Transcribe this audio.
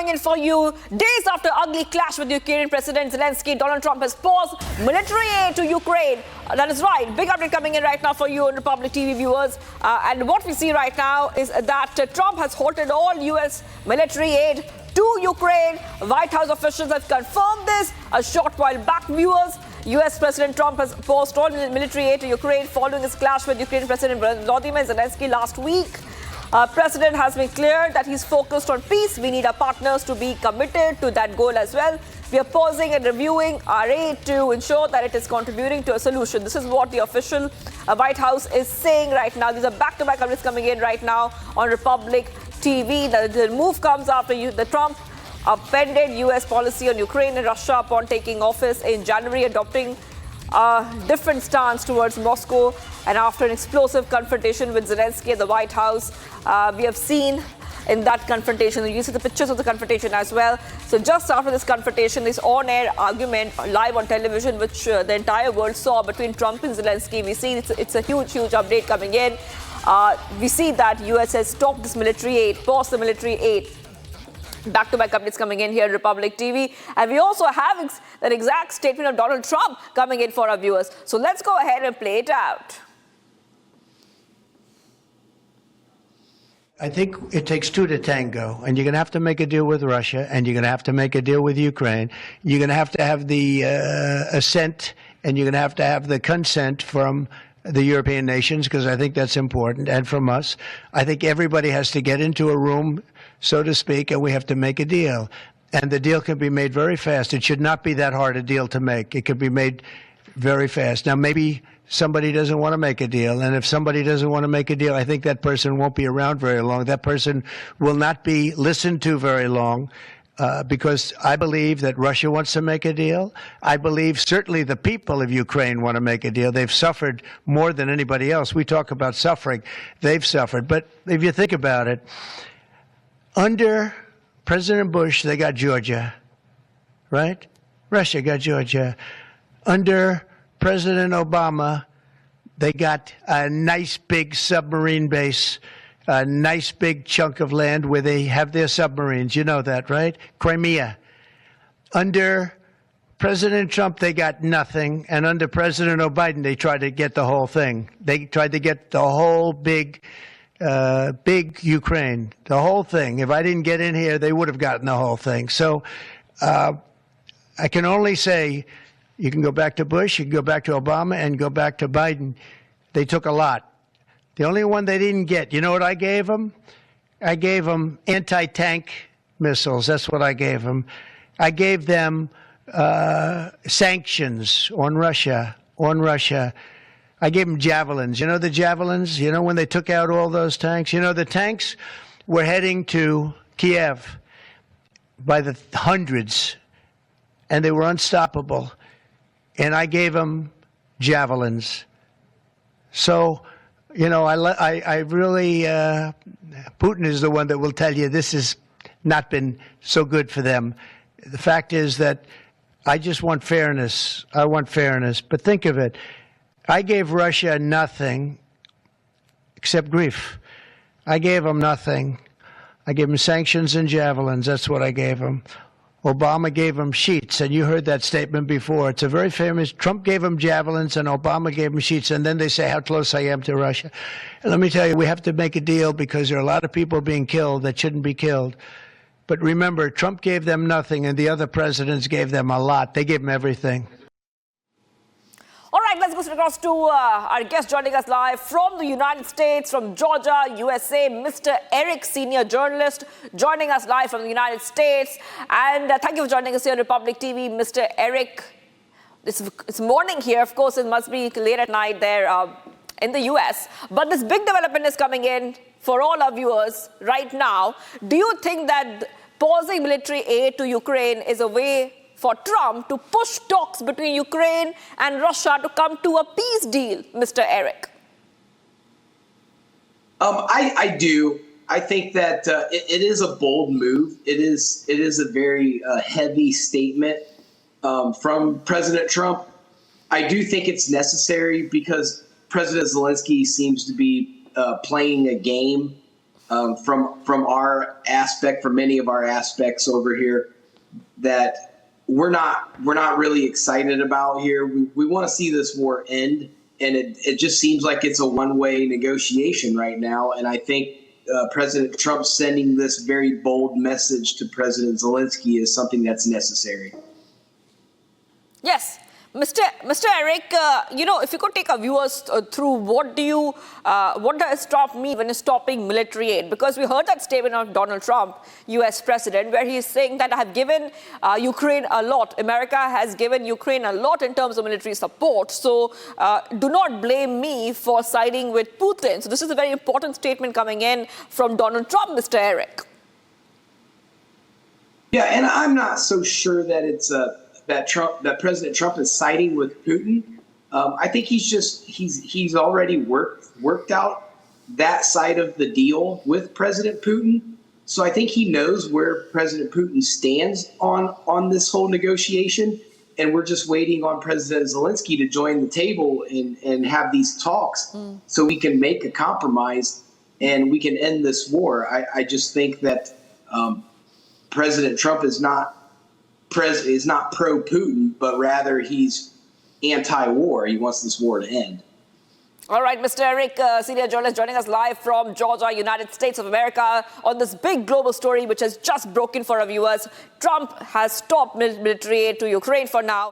coming in for you. Days after ugly clash with Ukrainian President Zelenskyy, Donald Trump has paused military aid to Ukraine. That is right. Big update coming in right now for you on Republic TV viewers. And what we see right now is that Trump has halted all U.S. military aid to Ukraine. White House officials have confirmed this a short while back, viewers. U.S. President Trump has paused all military aid to Ukraine following his clash with Ukrainian President Volodymyr Zelenskyy last week. President has been clear that he's focused on peace. We need our partners to be committed to that goal as well. We are pausing and reviewing our aid to ensure that it is contributing to a solution. This is what the official White House is saying right now. These are back-to-back updates coming in right now on Republic TV. The move comes after the Trump upended U.S. policy on Ukraine and Russia upon taking office in January, adopting a different stance towards Moscow. And after an explosive confrontation with Zelenskyy at the White House, we have seen in that confrontation, you see the pictures of the confrontation as well. So just after this confrontation, this on-air argument live on television, which the entire world saw between Trump and Zelenskyy, we see it's a huge update coming in. We see that U.S. has stopped this military aid, paused the military aid. Back-to-back updates coming in here on Republic TV. And we also have that exact statement of Donald Trump coming in for our viewers. So let's go ahead and play it out. I think it takes two to tango, and you're going to have to make a deal with Russia, and you're going to have to make a deal with Ukraine. You're going to have the assent, and you're going to have the consent from the European nations, because I think that's important, and from us. I think everybody has to get into a room, so to speak, and we have to make a deal. And the deal can be made very fast. It should not be that hard a deal to make. It could be made very fast. Now, maybe somebody doesn't want to make a deal, and if somebody doesn't want to make a deal, I think that person won't be around very long. That person will not be listened to very long. Because I believe that Russia wants to make a deal. I believe certainly the people of Ukraine want to make a deal. They've suffered more than anybody else. We talk about suffering. They've suffered. But if you think about it, under President Bush, they got Georgia, right? Russia got Georgia. Under President Obama, they got a nice big submarine base, a nice big chunk of land where they have their submarines. You know that, right? Crimea. Under President Trump, they got nothing. And under President Biden, they tried to get the whole thing. They tried to get the whole big Ukraine, the whole thing. If I didn't get in here, they would have gotten the whole thing. So I can only say you can go back to Bush, you can go back to Obama, and go back to Biden. They took a lot. The only one they didn't get, you know what I gave them? I gave them anti-tank missiles. That's what I gave them. I gave them sanctions on Russia. I gave them javelins. You know the javelins? You know when they took out all those tanks? You know the tanks were heading to Kyiv by the hundreds, and they were unstoppable. And I gave them javelins. So, you know, I really, Putin is the one that will tell you this has not been so good for them. The fact is that I just want fairness. I want fairness. But think of it. I gave Russia nothing except grief. I gave them nothing. I gave them sanctions and javelins. That's what I gave them. Obama gave them sheets, and you heard that statement before. It's a very famous. Trump gave them javelins, and Obama gave them sheets, and then they say how close I am to Russia. And let me tell you, we have to make a deal because there are a lot of people being killed that shouldn't be killed. But remember, Trump gave them nothing, and the other presidents gave them a lot. They gave them everything. All right, let's go across to our guest joining us live from the United States, from Georgia, USA, Mr. Eric, senior journalist, joining us live from the United States. And thank you for joining us here on Republic TV, Mr. Eric. It's morning here. Of course, it must be late at night there in the US. But this big development is coming in for all our viewers right now. Do you think that pausing military aid to Ukraine is a way for Trump to push talks between Ukraine and Russia to come to a peace deal, Mr. Eric? I do. I think that it is a bold move. It is a very heavy statement from President Trump. I do think it's necessary because President Zelenskyy seems to be playing a game from our aspect, from many of our aspects over here, that we're not really excited about here. We want to see this war end, and it just seems like it's a one-way negotiation right now. And I think President Trump sending this very bold message to President Zelenskyy is something that's necessary. Yes. Mr. Eric, if you could take our viewers through what does Trump mean when he's stopping military aid? Because we heard that statement of Donald Trump, U.S. president, where he's saying that I have given Ukraine a lot. America has given Ukraine a lot in terms of military support. So do not blame me for siding with Putin. So this is a very important statement coming in from Donald Trump, Mr. Eric. Yeah, and I'm not so sure that it's that President Trump is siding with Putin. I think he's already worked out that side of the deal with President Putin. So I think he knows where President Putin stands on this whole negotiation, and we're just waiting on President Zelenskyy to join the table and have these talks so we can make a compromise and we can end this war. I just think that President Trump is not pro-Putin, but rather he's anti-war. He wants this war to end. All right, Mr. Eric, senior journalist joining us live from Georgia, United States of America, on this big global story which has just broken for our viewers. Trump has stopped military aid to Ukraine for now.